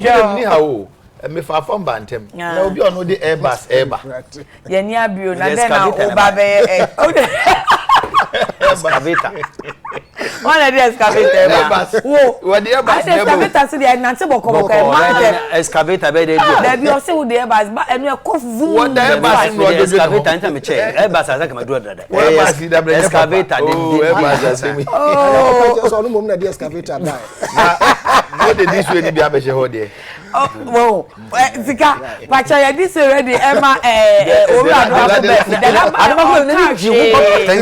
Ni how me fa from bantem. Na obi ono de airbus eba. Ye ni abio na den na oba be excavator. One of the excavator. What the airbus? Excavator so dey na tebo ko excavator be dey do. There be o say with the airbus but enu e kofu. What the airbus no do excavator enta me che. Airbus asa ka do dada. Excavator dey airbus asa me. Oh, so no mum na the excavator die. What did this way ni bi abehye ho de? Oh, Zika, pacha ya this already Emma thank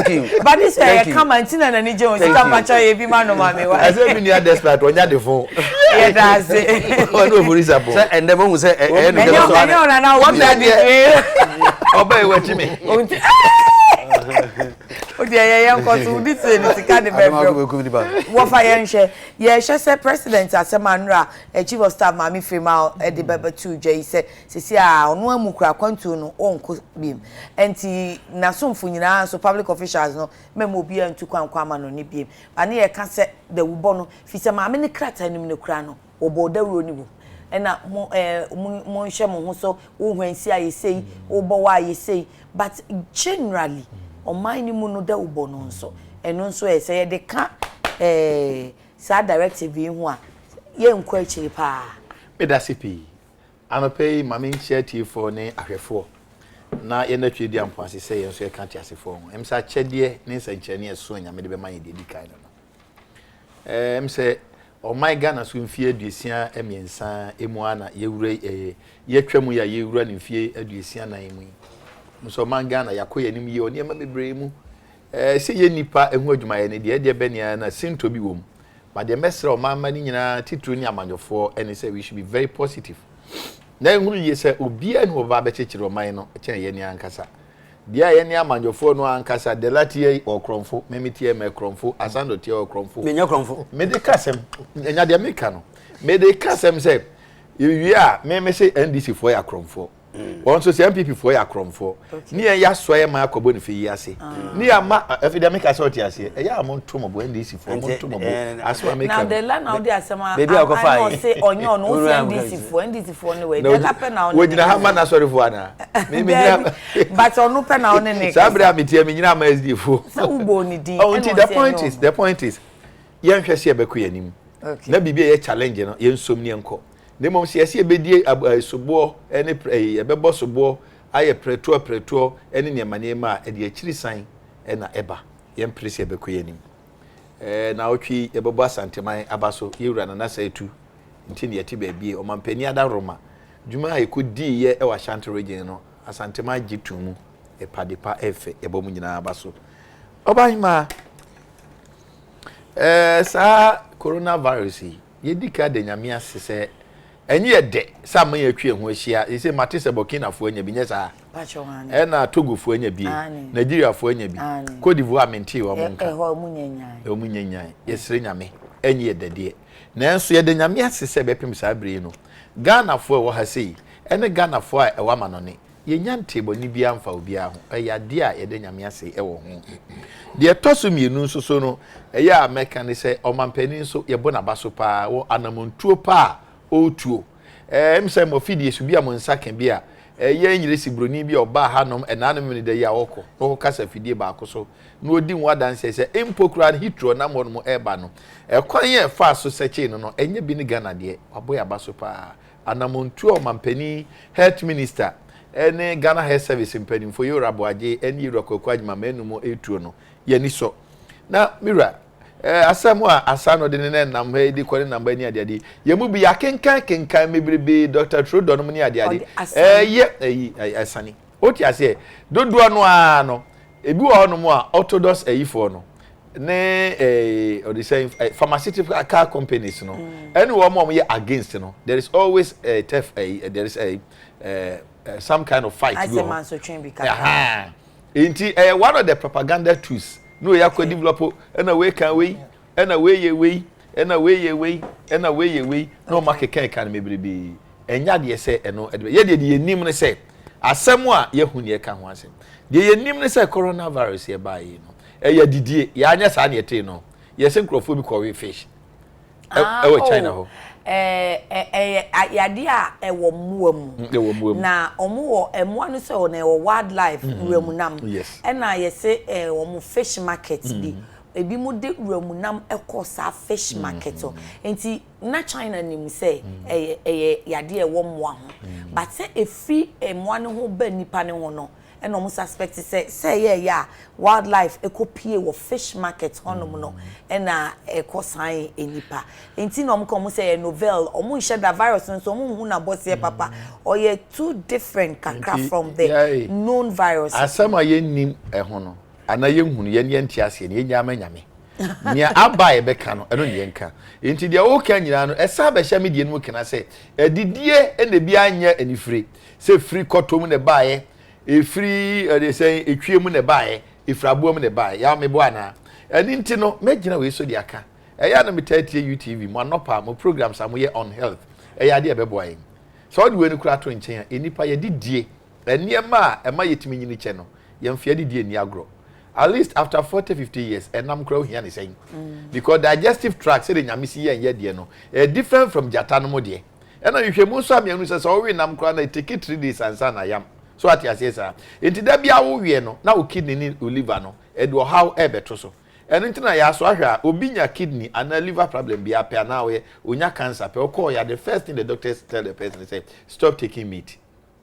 you. But this come and tina na nije on Zika pacha ya bi ma no ma me wa. I say me near desperate onya de phone. Yeah, that's it. One no police abo. Say and dem say na what na dey. Obey what me. O dey yan ko so this ni Zika de be. Wo fa yan hye. Ye hye say president Asemanra chief of staff Mami Fema de bebe 2 je say sisi a ono amukura kwantu no onko biem enti na somfo nyina so public officials no memo bi antu kwankwa ma no ne biem ane ye ka se de wubo no fi se Mami ne krata nim ne kura no obo dawuro ni bu ena mo hye mo ho so wo hwansi aye sei wo bo wa aye sei but generally oman ni mu no da wubo no nso eno nso e se ye de ka sa directive hu a ye nkwa chiri pa Medasipi. Anope mami ncheti for ne ahwefo. Na ye na twedi ampanse se ye so ye kan tiasefo. Emsa chedie ne nsanchene eso anya me de be man de dikai no. Emse o my Ghana so mfie aduesia emiensa emu ana ye wure ye twam ya ye wura ne mfie aduesia na emu. Nso man Ghana yakoye nim ye oni ema bebre mu. Se ye nipa ehu adwuma ye ne de be ne na sinto bi wom. But the message of mama ni nyina titru ni amanyofo and say we should be very positive. Na ehunu ye say obi anu oba be chechire o man no chen ye ni ankasa. Dia ye ni amanyofo no ankasa de latie okromfo memiti e mekromfo asando tie okromfo. Me nyakromfo. Me de kasem enya de meka no. Me de kasem say you a me say NDC for ya kromfo. Won so say MPP for ya kromfo. Ni ya so ye ma akobo ni fi yi ase. Ni ama epidemic assault ase. E ya amonto mo bo NDC for amonto mo bo. Aso make. Now the land now dey asema I know say onyo no NDC for no way. Dey happen now. We did have man sorry for ana. Me but onu pe na onu ne. Sabre ametie me nyina ma SD for. Sa ubo ni din. Oh, the point is yen hwese e beku yanim. Na bibia ye challenge no yen somni enko. Nemom se ese ebedie sobo ene ebebo sobo aye preto ene ne manema e de akiri san e na eba yem prese ebeku yanim na otwi ebebo asanteman abaso yewura na nasa etu ntini yeti baabie o mampani adaroma djuma aye kodi ye e wa Shanti region no asanteman gitumu e padepa efe ebomu nyina abaso obahima sa coronavirus yedika de nyame asese enye yede sam ye twe ho ahia e se matese Burkina fo anya bi nyesa e na Togo fo anya bi Nigeria fo anya bi Cote d'Ivoire menti wo monka e mu nyanyan yesre nyame enye yede nanso yede nyame asese bepem sa bre no Ghana fo wo ha sei ene Ghana fo e wa manone ye nyante boni bia mfa obi a ho e yade a yede nyame ase e wo ho de toso mienu nso so no e ya America ne se o mampani nso ye bo na baso pa wo anamontuo pa otuo emse mo fidie su bia mo nsaka bia ye nyire sibroni bia oba hanom enanu me de ya woko no kasa fidie ba akoso no odi nwa danse se empokura hitro na mo no eba no kwan ye fa so seche no enye bi ni Ghana de aboya baso pa anamontuo mampani health minister ene Ghana Health Service mpani for Yorabo aje ene Yoroko adwuma menumo etuo no ye ni so na mira asamu asano de ne nam he di kwani namba ni ade yemu bi yakenkan mebrebe Dr. Trudeau no ni ade ye asani oti ase dodo no a no ebi wo no mo a orthodox ayifo no ne or the same pharmaceutical car companies no any wo mo ye against no there is always a tough there is a some kind of fight go man so train bi inti one of the propaganda tools no ya ko develop na we kan we na we ye we na we ye we na we ye we no market kan mebrebe enya de se eno ye de ye nim ne se asem a ye hu ne ka ho asem de ye nim ne se coronavirus ye ba yi no ya didie ya anya sa na ye te no ye se nkrofo bi ko we fish we China ho yade a ewo muamu na omo emwa no se o na wildlife remunam na yese omo fish market bi ebi mu de remunam ekosa fish market o enti na China nim say yade ewo moa ho but say efi emwa no ho ba nipa ne ho no and almost suspect say yeah wildlife ekopie wo fish market honom no and ekosan enipa enti no come say novel omo share that virus so omo hu na boss papa or ye two different kakra from the known virus asama ye nim ho no ana ye hunu ye ntiase ne nya amanyame nia abaye beka no eno ne nka enti dia wo kan nyina no esa ba hya medie no kena say edidie ene bia anya anifre say free kotom ne baye free they say etwiem ne bae ifraboam ne bae ya mebo ana eni nti no megina we so di aka ya na metatie UTV mo anopa mo programs amoye on health ya de ebebo ayin so de we ni kura to nchen enipa ye didie eniema ema yetimi nyini che no ye mfia didie ni agro at least after 40-50 years enam kura ohia ne saying because digestive tract say the nyamisi ye de no different from jata no mo de ena hwehwemu so amianu se so we nam kura na take 3 days ansa na yam so at yasesa enti da bia wo wie no na o kidney ni o liver no e do how e beto so enti na ya so ahwa obi nya kidney and liver problem bia pe na we onya cancer pe o call ya the first thing the doctors tell the person say stop taking meat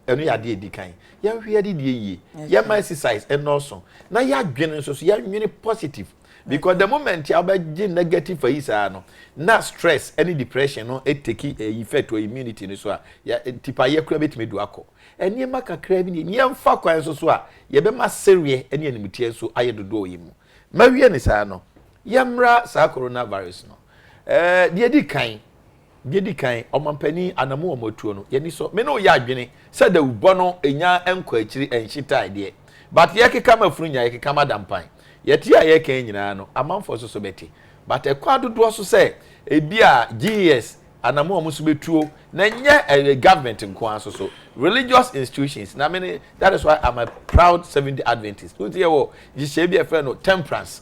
enu ya de edikan ya hwe de yi ya ma exercise and also na ya dwene so ya nwene positive because the moment you are negative for isa no na stress any depression no it take effect to immunity no so ya tipa ye kura betime do akọ eniema kakra bi ni yemfa kwan so a ye be ma serie ene animtie so aye dodo yi mu mawie ni sa no yemra sa coronavirus no de di kan omampani anamu omotuo no ye ni so me no ya adwene se da ubo no enya enko akiri enhita de but ye keka mafuru nya ye keka madampan ye ti aye kan nyina no amanfo so beti but ekwa dodo so se ebia GS anamu omusu betuo na nye government nko so religious institutions na me that is why I'm a proud 70 Adventist don't hear wo ji be friend no temperance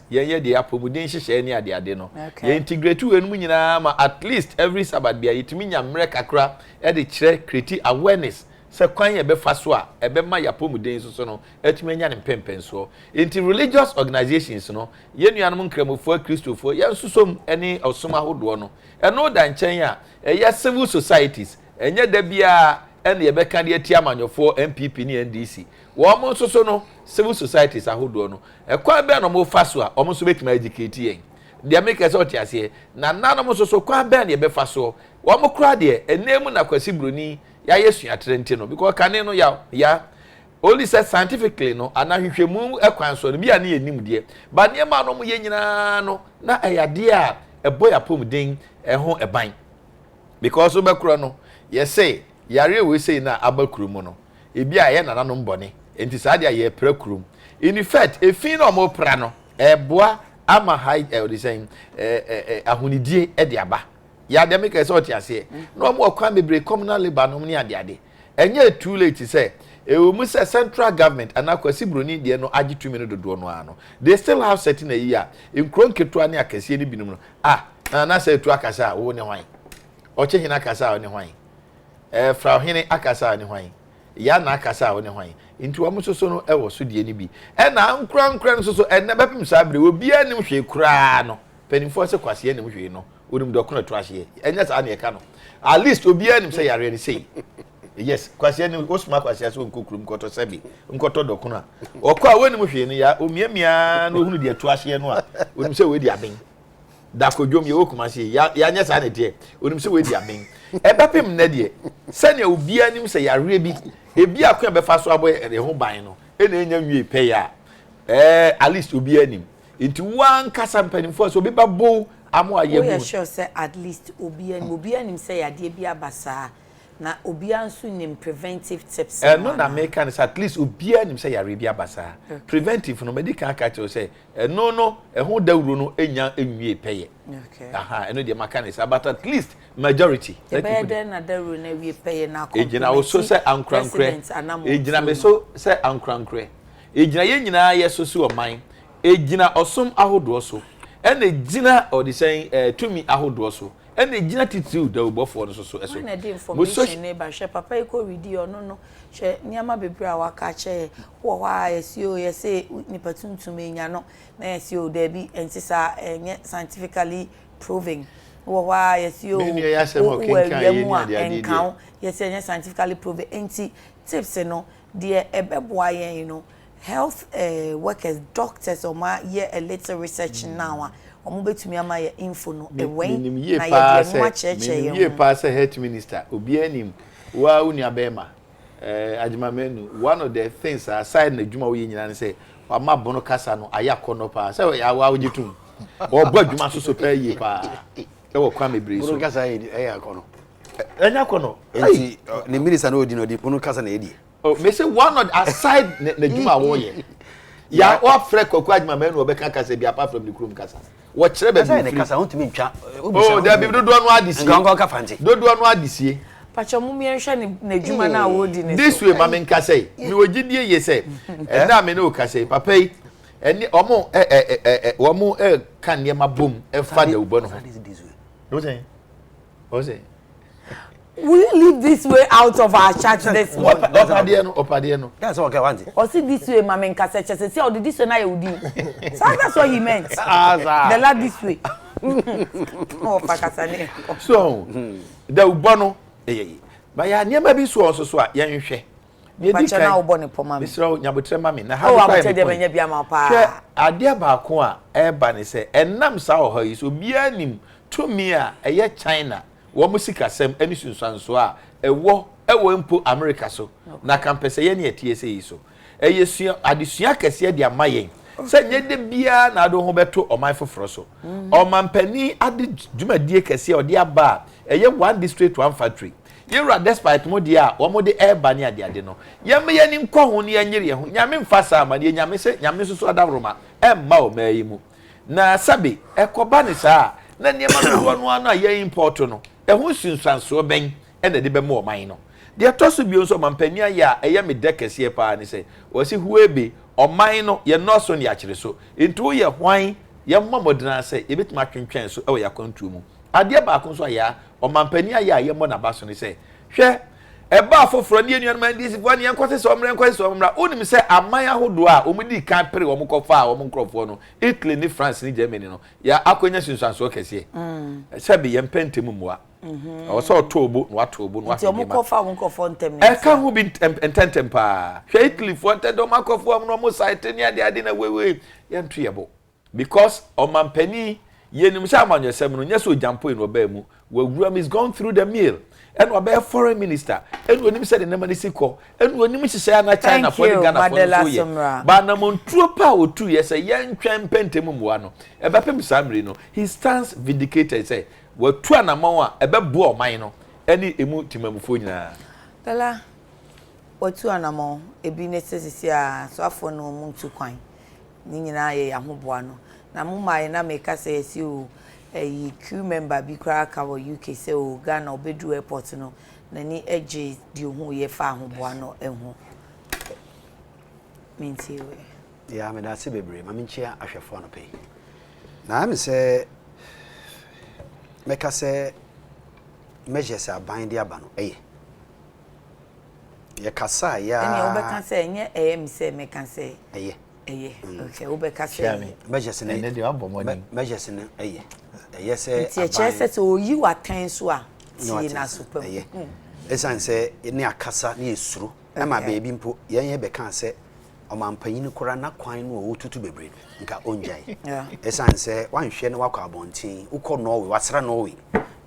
ye de apomuden hihye ni ade no ye integrate we nu nyina ma at least every Sabbath bia yitimi nya mre kakra e de kire create awareness se kwan ye be fa so a e be ma yapomuden so no etimi nya ne pempen so into religious organizations no ye nuanom nkramofo kristofo ye nsusom eni osoma hodo no eno da nchen a ye civil societies enye da bia ene ye be kan de ati amanyofo MPP ni NDC wo mo nsoso no civil societies ahodo no ekwa be no mo fa so a o mo so betima educate yen de make so tiase na nanom nsoso kwa be ne be fa so wo mo kra de enemu na kwasi broni ya yesu atrente no because kane no ya only said scientifically no anahwehwemu ekwan so no bia na yenim de ba ne ma no mo ye nyina no na eyade a eboy apomden eho eban because obekro no ye say yare we say na abakuru mu no ebi a ye nananom bone enti saade a ye prakurum in fact efin no mo pra no eboa ama high the saying ahunidie e de aba ya de make so tiase no mo kwa mebre communal labor no ni ade enye too late say mu say central government anakwasi broni de no agi 2 minutes dodo no ano they still have certain a year in kronketo ani akase ni binum no na say tu akasa wo ne hwan o che hina akasa wo ne hwan fra hene akasa ne hwan ya na akasa wo ne hwan nti wo musoso no ewo so de ni bi na nkran so enne bepem sabre obi anim hwe kura no penifo se kwase anim hwe no onim dokono to ahye enya sa na ye ka no at least obi anim se yare ni sei yes kwase anim osuma kwase so nkokurum koto sabi nkoto dokono okwa wonim hwe ni ya omiamia no hunu de to ahye no a onim se we di aben dakodwom ye okuma se ya nya sa na de onim se we di aben ebepem na de sene obi anim se yare bi ebi akwa be fa so abo e ho ban no e na enya nwie pe ya at least obi anim into one kasa mpanimfo so obi babo amo aye mu we sure say at least obi anim say yade bi abasa na obi anso nim preventive tips no na make an at least obi anim say yare bi abasa preventive no medical catch say no e ho dawuro no enya enwie pe ye okay eno de mechanics but at least majority the better na dawuro na wie pe ye na ejina o so say ankrankre ejina me so say ankrankre ejina ye nyina ye so si o man ejina osom ahodo so ena ejina o de say tumi ahodo so and the attitude that we for so eso na dey information neighbor she papa e ko video no she niama bebre a waka che wo wa yesio yese nipa tuntum enya no na yesio there be entisa enye scientifically proving wo wa yesio yese enye scientifically proven enti tips no de ebeboa yen you know health workers doctors or ma ye a little research now omo betumi ama ye info no ewen na ye de mo cheche ye pass health minister obi anim wa uni abema ajimamenu one of the things aside na djuma wo nyina ne say wa mabono kasa no ayakono pa say ya wa ogitum o bo djuma so pa ye pa e wo kwa mebiri so kasa ye akono enya kono enti ne minister no odi no di bono kasa na edi oh me say one of aside na djuma wo ye ya wa frɛ kwaku ajimamenu obeka kasa bi apart from the krom kasa wo kyerɛ ba bi kasa wontumi ntwa oh there be dodo no adisie ngango ka fanti dodo no adisie pacho mu mi nhwɛ na djuma na wo di ne this way mama nkasa mi ogidie ye say na me no kasa papa yi eni omo omo kan ne ma bom fa da ubo no no say o say we leave this way out of our chat this morning. Opade no. That's okay, want it. Or see this way, Mama Nkasa chese. See, or this way na you do. So that's what he meant. The lad this way. Oh, pakasane. So, the ubono. But ya niema bi so a ye nhwe. Ye di kan na ubone po mama. Misro nyabotre mama na ha. Oh, abotre de benya bia ma pa. Hwe ade ba ko a e ba ne se enam sa ho yi so bia nim to me a eye China. Wo musika sem ani sunsanso a ewo mpo America so na campus ye ne etiese yi so eyesua adesua kase de amayen se nyede bia na ado ho beto oman foforo so omanpani ade dwumadie kase ode aba eye one district one factory yewra despite mo dia wo mo de air bani ade no yem ye ni nkɔ ho ne yanyere ho nyame mfasa ama ne nyame se nyame so adawroma emma o mayi mu na sabe ekoba ne saa na niema no ano a ye import no ehun sunsanso ben ena de be mo oman no de toso bio so mampania ya eye me dekese pa ni se wasi huebe oman no ye no so ne akire so ntu ye hwan ye mmomodena se ye betima twentwen so e wo yakontu mu ade ba ko so ya omampania ya ye mo na ba so ni se hwe eba afoforo ne enuan man disi fo ne enkwose so omra onim se aman ahodo a omudi kan pere wo mkofa a wo nkrofo no Italy ni France ni Germany no ya akonya sunsanso kese sabe ye mpentemu muwa o so tobo no atobo no ati omkofa wo nkrofo ntem ne ka hu bi ententem pa hwe Italy fo ntendo makofo am no mo site ni ade na wewe ye ntuyebo because omampani ye nim sha amanyesem no nyeso jampo no ba mu wawuram is gone through the meal and we foreign minister and we nim said the name siko and we nim hye na China for the Ghana for so ye ba na montuo pa otu ye say yen twem pentem muwa no e ba pem samre no he stands vindicated say watu anamon a e be bo oman no eni emu timamufo nyina bela watu anamon e bi necessity a so afo no muntu kwan ni nyina ye ahoboa no na mo mai na make say si o a crew member bi kra ka wo UK say o Ghana obedu airport no na ni eje di hu ye fa ahoboa no ehu minti we ya me da se bebre ma minchia ahwefo no pe na me say meka say measures aban dia aba no eye ye kasa ya eni obeka say nye em say meka say eye okay obeka say measures ne ne dia abo money measures ne eye yes eh tie chese so yi watan so a tie na super esan say ne akasa ne esuru e ma baby mpo yen be kan say omampanyin kora na kwan no otutu bebre nka onjai esan say wanhwe ne wakọ abontin ukọ Norway wasra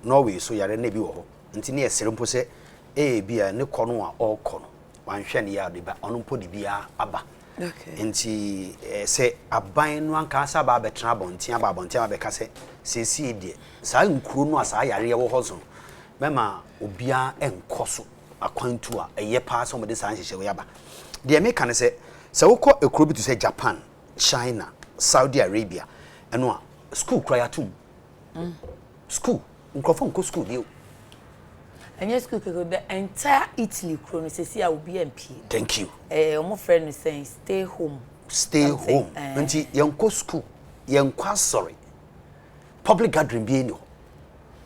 Norway so yare na bi wo ho nti ne esere mpo say bia ne kọ no a okọ no wanhwe ne ya de ba ono mpo de bia aba okay nti say aban no anka asa ba betra abontin abeka say sesi de sa nkuro no asa yare wo ho so mema obia enkoso akwantu a eye pa so mo de san hyehyɛ wo yaba de me kan say se wokɔ ekuro bi to say Japan, China, Saudi Arabia eno a school kra yatum school nkrofo nko school dio enye school keko the entire Italy kro no sesi a obi MP thank you omo friend no saying stay home nti yenko school yenkwa sorry public gathering bi eni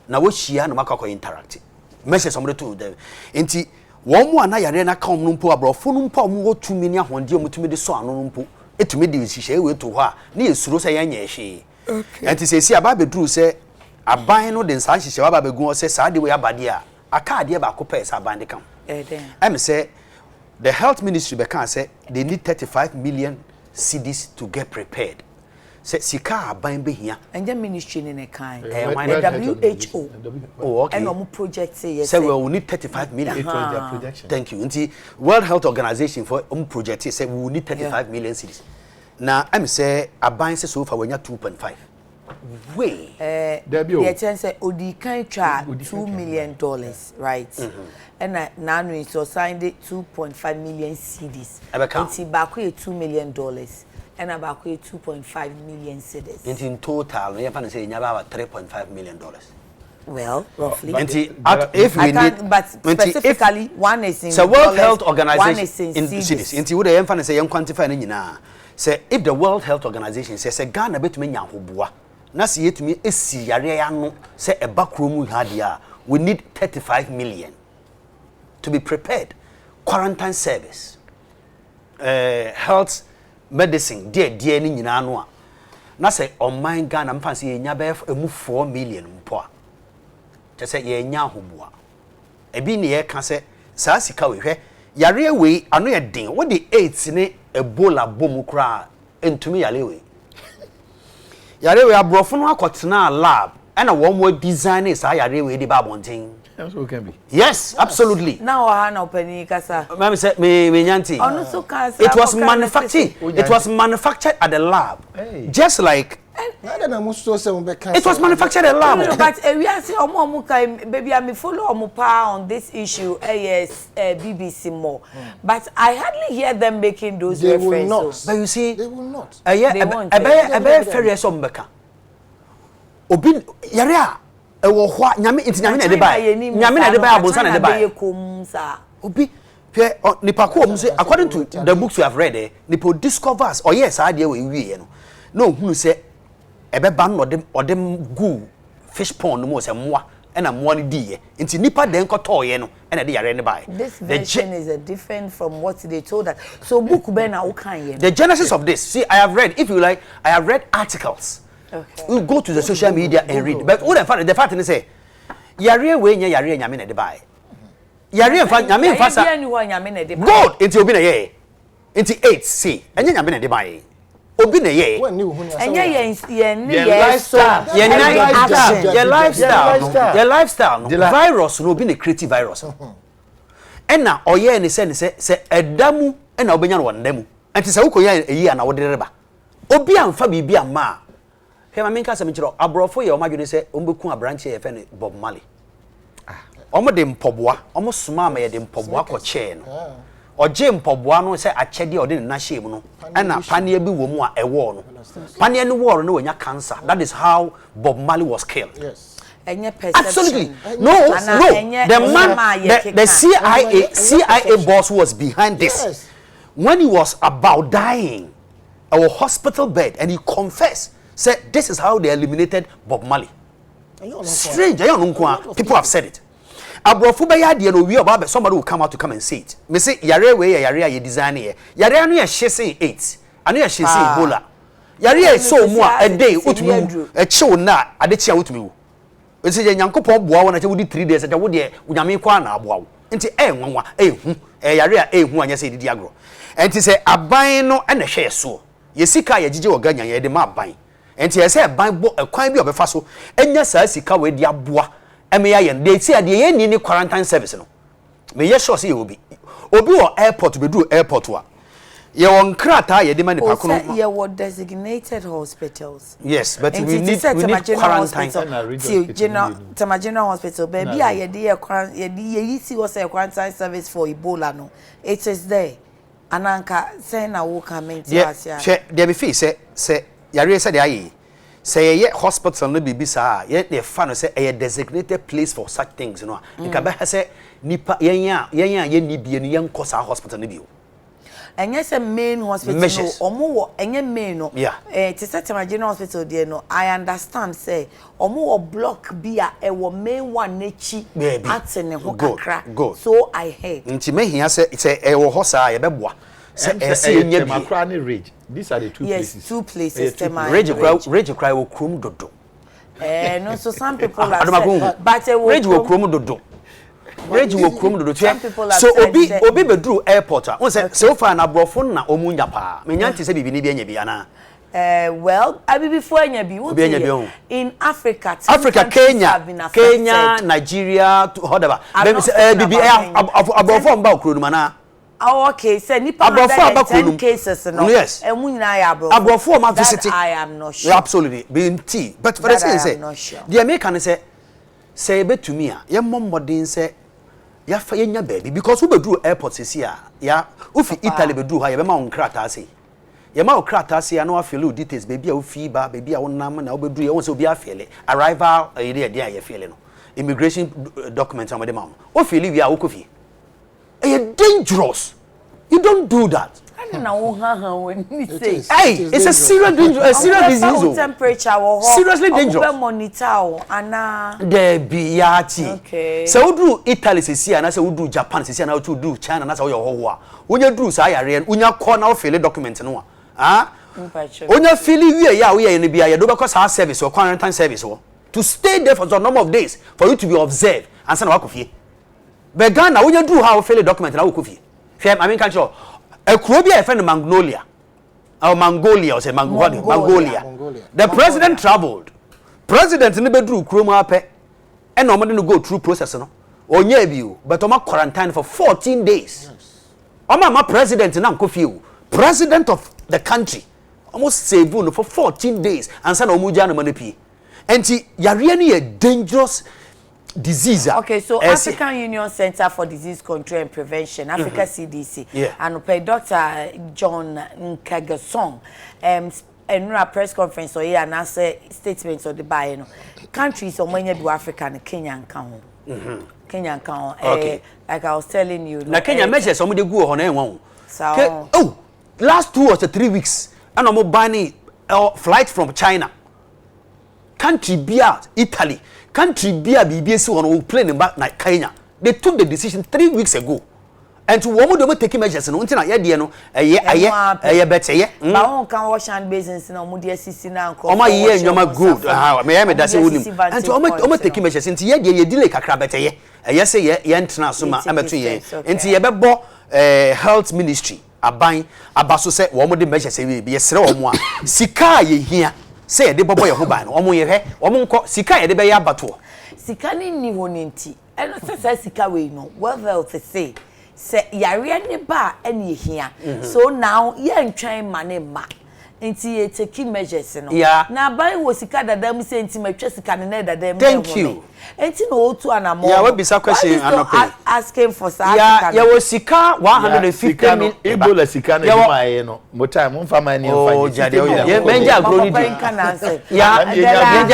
na wo hia na makakọ interact message somebody to them enti won mu ana yare na kan no mpo abrofo no mpo mo wo tumi ni ahonde mo tumi de so ano no mpo etumi de hihye we to ho a na esuro se yanye hye enti se si aba bedru se aban no de nsa hihye wa ba begun se sa de we abade a aka de ba ko pesa aban de kan em say the health ministry be can say they need 35 million cedis to get prepared. Say sika aban be hia. Enja ministry ni ne kan. WHO. Oh, okay. And omo project say yes. Say we will need 35 million. It was their projection. Thank you. Nti World Health Organization for project say we will need 35 million cedis. Now I'm say aban say so far we nya 2.5. Way. The chance say odi kan twa $2 million, right? And now we so signed 2.5 million cedis. Nti ba ko $2 million. And about 2.5 million cedis. In total, we have say about $3.5 million. Well, roughly. If we need, but specifically, one is in so World Health Organization in cedis. Into would the say quantify ni na. Say if the World Health Organization says Ghana bet me nyahoboa. Na see it me esi yare ya no say e backroom hadia. We need 35 million to be prepared. Quarantine service, health. Medicine dear ni nyina no a na say on my Ghana mfa say nya be emu 4 million mpo a che say ye nya hoboa e bi ne ye ka say sa sika we hwe yare we ano ye den wo de 8 ne ebola bom kra entumi yare we yare we abrofo no akotena lab na wo mo design sa yare we de ba bonten. So can be. Yes, absolutely. Now hana openi kasa. Mama say me nyanti. It was manufactured. It was manufactured at the lab. Hey. Just like it was manufactured at the lab. But we are see omo kai baby I follow omo pa on this issue BBC more. But I hardly hear them making those they references. Will not. But you see they will not. A very serious ombeka. Obi yare a ewo hwa nyame enti nyame na de ba nyame na de ba abonsa na de ba obi pe nipa ko om say according to the books we have read nipa discovers or yes ade we wie no hunu say ebe ba no de gu fish pond no mo say moa na moa ni die enti nipa den ko toye no na de yare ne ba this version is different from what they told us so book be na wo kan ye the genesis of this see I have read if you like I have read articles. Okay. We go to the social media and read. But what the fact is say, yare we nya yare nyame na de bai. Yare fa nyame fa sa. God into obi na ye. Into 8 see. Enya nyame na de bai. Obi na ye. Enya ye lifestyle. Your lifestyle. Your lifestyle. Virus no obi na creative virus. Enna oye ni say edamu enna obenya no wondamu. Enti say ukoya eyi ana wo dereba. Obi amfa bibi ama. Hema minka se mchiro abrofo ye omadwene se ombeku abranche ye fe ne Bob Marley. Omo de mpoboa, omo suma ma ye de mpoboa ko che no. Oje mpoboa no se achede ode ne na shame no. Na pania bi wo mu a ewo no. Pania no war no wonya cancer. That is how Bob Marley was killed. Yes. Absolutely. No. The man the CIA boss was behind this. Yes. When he was about dying, our hospital bed and he confessed said this is how they eliminated Bob Marley. Strange, people have said it. Abrofu be ya de no wi oba somebody will come out to come and say it. Me say yare we yare ye design ye. Yare anu ye hyese 8. Anu ye hyese Ebola. Yare so mu a day utumi e chiw na adekye utumi wu. We say Nyankopon boa wona che wudi 3 days che wo de unyame kwa na aboa wo. Enti nwanwa hu yare a hu anya say didi agro. Enti say aban no na hwe so. Ye sika ye gige oganya ye de ma aban. Enti ye say ban bo ekwan bi obefa so enya saa sika we de aboa emeya ye de say ade ye ni quarantine service no me ye sure say obi wo airport bedu airport wa ye won krata ye de ma nipa kono ye were designated hospitals. Yes, but we need quarantine general hospital baby ye de ye see was a quarantine service for Ebola no it is there ananka say na wo can maintain asia there be fee say yare say dey say ye hospital no bibi sa ye dey fa no say a designated place for such things you know nka be say nipa yenya ye ni bie no ye nko sa hospital no bio and yes, a main hospital, or more, and your main, no, to set my general hospital, dear, no, I understand, say, or more block beer, a main one, nechi, baby, at and go. So I hate. And to me, he has it's a hosa, a beboa. Macrani Ridge. These are the two places. Yes, 2 places. Rage cry will crum dodo. No, so some people are saying, but Rage will crum dodo. Rage will crum dodo. So Obi Bedru Airport. So far na brofon na omunya pa. Menyanti se bibini bi enye na. Well, I be before enye bi. In Africa, Kenya, Nigeria, whatever. Bibi abrofon ba okuru mana. Oh, okay. So, nipa 10 cases, no. Yes. And we na abroad ma visit. I am not sure. Absolutely. Being tea. But for the sake, the American say be to me, ya mom modern say, ya fa yenya baby because we do airport this year. Ya, ufi Italy be do ha ya be ma on krata say. Ya ma on krata say no afeel details baby a ufi ba baby a wonam na we do ya won say obi afeel arrival area dia ya feel no. Immigration documents am de ma. O feel we a wo kofi. It's dangerous. You don't do that. I don't know when you say. Hey, it's a serious danger, a serious disease. Temperature seriously dangerous. Monitor ana. There be yati. Okay. So we do Italy sisi ana, so we do Japan sisi ana, we do China na, so we ho. When you do say yare, when you call now fill document no. Ah? When you fill we in the ya do because our service or quarantine service to stay there for some number of days for you to be observed and send work of but Ghana, when you do how fail a document, I will coffee. I mean, culture. A Krobia, a friend of Magnolia, or Mongolia, or say Mongolia. The president traveled. President never drew Chroma pe, and normally go through process, no, or near you, but I'm quarantine for 14 days. I'm a president in Uncle president of the country, almost save for 14 days, and San Omujana Monipi. And you're really a dangerous disease. Okay, so African Union Center for Disease Control and Prevention, Africa CDC, and by Dr. John Nkagasong, and press conference or and answer statements of the Bayern countries or many do Africa and Kenya and Kano. Kenya and Kano. Okay, like I was telling you. Now Kenya measures somebody go on one. So oh, last 2 or 3 weeks, and I'm buying flight from China. Country beer, Italy. Country beer BBS on plane back like Kenya. They took the decision 3 weeks ago. And to woman don't take measures and until I a better yeah. Now can wash hand basins no mudia sisina ko. My year you ma good. Me am that's wonim. And to almost take measures into ye delay kakra better ye. Yes say ye international ameto ye. Into ye bebo health ministry aban abaso say woman de measures say be yesre omo a. Sika ye hia. Say de bobo ye ho ban omo ye he omo nko sika ye de be ya bato sika ni honinti eno say sika we no well to say yare ne ba ene hia so now ye ntwan mane ma nti ye taking measures no na ban wo sika dadam say nti matwa sika ne dadam thank you nti no otu anamo we be question asking for sa ya wo sika 150 million ebola sika na ma ye no mo time mo fa ma ni oh jade ye menja agroni menja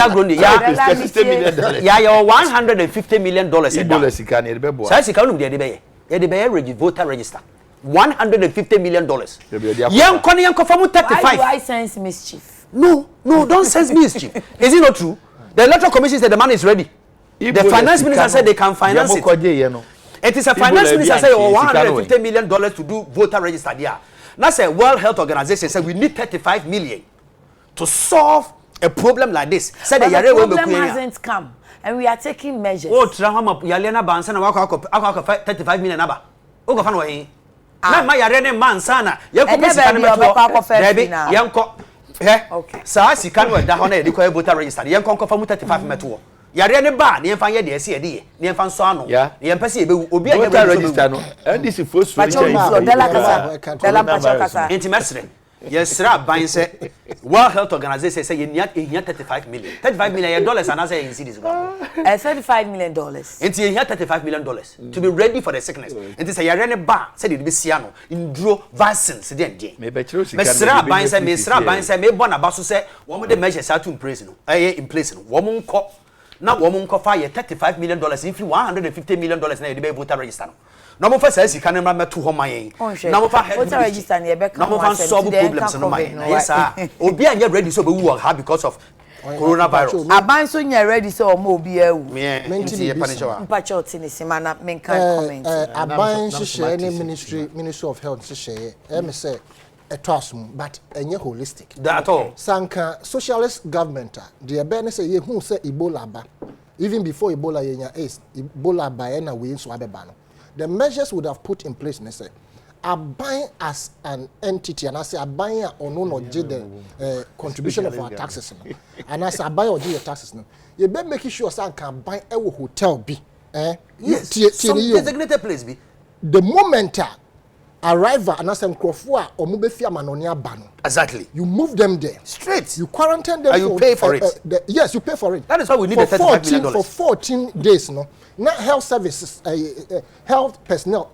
agroni ya $150 million ebola sika na be bo sa sika no de be ye de be voter register $150 million. Young Connie and Kofamu 35. Why do I sense mischief? No, don't sense mischief. Is it not true? The electoral commission said the money is ready. The finance minister said they can finance it. It is a finance minister said $150 million to do voter register there. Now say World Health Organization said we need 35 million to solve a problem like this. Said the problem hasn't come and we are taking measures. Oh, Trahama Yalena Bansan and 35 million aba. Ogo fan way. Na ma yare ne man sana ye ko sika ne meto debi ye nko okay sa sika no da ho na ye ko voter register ye nko fa mu 35 meto yare ne ba ne fa ye de ese ye de ne fa nso ano ye mpese ye be obi anya voter register no ndc force intimesre yes ra ban say World Health Organization say you need 35 million. 35 million dollars and say in cities. $35 million. And you need $35 million to be ready for the sickness. And say you are in bar said it be siano in draw vaccines then je. Me be chiro sika. Mesra ban say me born about say one of the measures are to in place no. In place no. Wo nko na wo mo nkofa ye $35 million if $150 million na ye be voter register no mo fa say sika na meto ho mayen na mo fa voter register na ye be come na mo fa solve problems no mayen yes obi anya ready so be wu ha because of coronavirus aban so nya ready so mo obi awu me nti ye panisha mpacho tinisima na men kan comment aban share any ministry of health share me say etwasum but enye holistic that all sanka socialist government the be say ye hu say Ebola ba even before Ebola yenya is Ebola ba na we so abeba no the measures would have put in place ne say aban as an entity and I say aban ono no je the contribution of our taxes no and I say aban o je your taxes no ye be make sure sanka aban e wo hotel bi yes some designated place be the moment arrival and as Nkrofo a omo be fi amanoni aba no exactly you move them there straight you quarantine them and you pay for it yes you pay for it that is why we need the $35 million for 14 days no na health services health personnel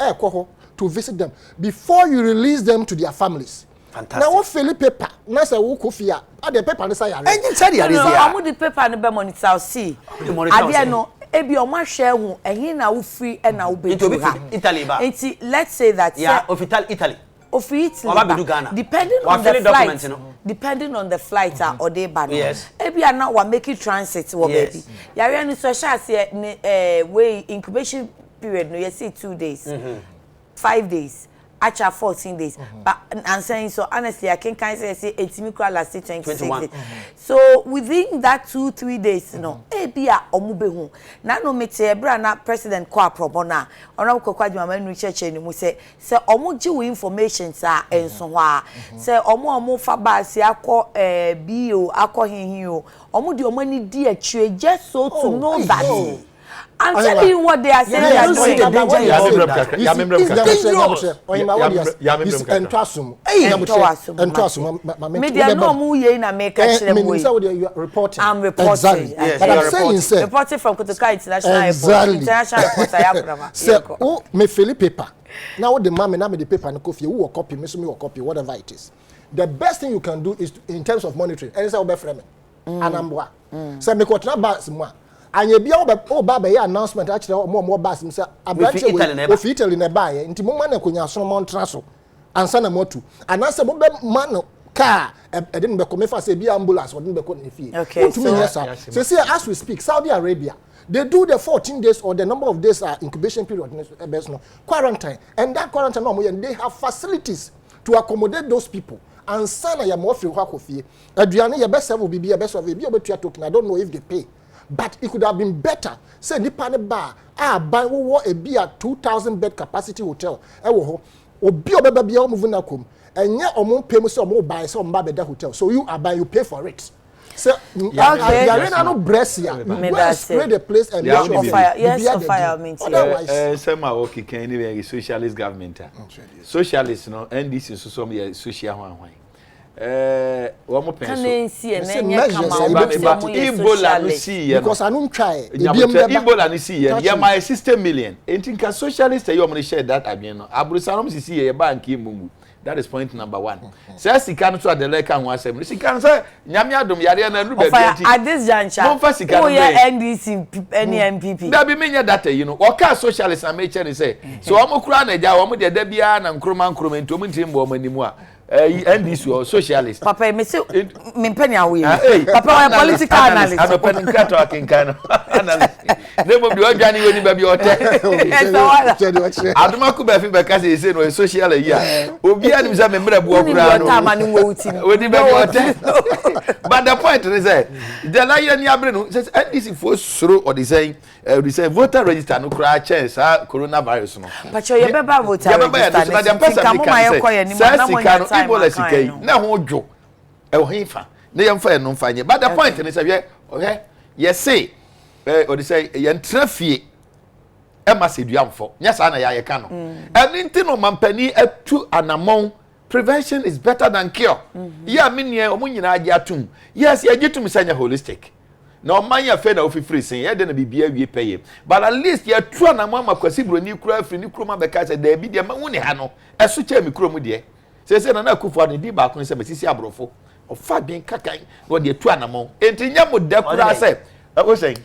to visit them before you release them to their families. Fantastic. Now what fill paper na say wo kofia the paper na say yare engine said yare amu the paper no be monitor see ade no ebi o ma hwe hu ehin na wo free e na wo be do ha Italy ba let's say that yeah of Italy depending on the flight or day ban yes ebi na wa make it transit wo baby yare ni so sha say way incubation period no you see 2 days 5 days actually 14 days but I'm saying so honestly I can kind of say etimi last 26 days so within that 2-3 days no ebia omube hu na no mete ebra na president kwa probona ona kokwa juma nu cheche ni mu say omuji we information sa enso ho a say omo fa baasi akọ bio akọ hinhin o omu de omani di atwe just so to know that I'm telling you what they are saying. They are doing. Media no mu ye na make reporting. I'm reporting. Exactly. But I'm saying, sir, reporting from Kotoka International Airport. International Airport. Sir, oh, me fill paper. Now the mommy, now me the paper and coffee. Who copy? Me so me copy. Whatever it is. The best thing you can do is in terms of monitoring. And say obe frame. Anambwa. Say me ko tna ba semwa. Anye bia oba be announcement actually mo bass say abranche we Italy na ba ye nti mo ma na konya so mo ntra so ansa na motu anase mo be man car e dey be come fa say bia ambulance we dey be ko na fie so say as we speak Saudi Arabia they do the 14 days or the number of days incubation period best no quarantine and that quarantine no they have facilities to accommodate those people and sana ya mo free kwa kofie aduane ye be serve bibi ye be serve bi obetua token I don't know if they pay. But it could have been better. Say Nipane bar, buy a beer 2,000 bed capacity hotel. Obi obebia moving akum. And yet omo pay mo so mo buy some bed hotel. So you are buy you pay for it. So I no breast here. Spray the place and otherwise some are okay can any socialist government. Socialist no NDC so some social one. One more pencil. Ebola no see because I don't try. Ebola no see ya my $60 million. Entin ka socialist you want to share that again no. Abrusanom see ye bank mungu. That is point number 1. Say sika no so the like kan wan asem. Sika no say nyame adom yare na ru be enti. At this juncture. No fa sika no. NDC any MPP. Da bi menya data you know. Oka socialist na me chere say. So omo kura na ja omo de da bia na nkroma ento omo ntim bo manimu a NDC or socialist. Papa, me say me penny away. Papa, I political analyst. I'm a penny talking kind of analyst. Name of the Johnny when you baby hotel. Aduma ku be fi be ka say no social here. Obi anim say member bu okura no. We di baby hotel. But the point is the lion ni abre no says NDC for soro or the say voter register no kura chance coronavirus no. But you beba voter register. Kamu ma yekoye ni mo na Ebola sikai na ho dwo e ho hifa na yemfa ye no mfa nye but the point is say okay yes say or say ye ntrafie e ma se duamfo nya sa na ya ka no and ntino mampani atu anamon prevention is better than cure ya menye omo nyina age atum yes ye gitum sanya holistic na omanya fe na ofifiri sin ye de na bibia wie peye but at least ye tu anamon makwasi broni kura afiri ni kuro ma be ka say da bi de ma woni ha no eso cha mi kuro mu de say na kufu ni di ba ko se mesisi abrofo o fa bin kakan no de tu anamon enti nya mo da kura say o say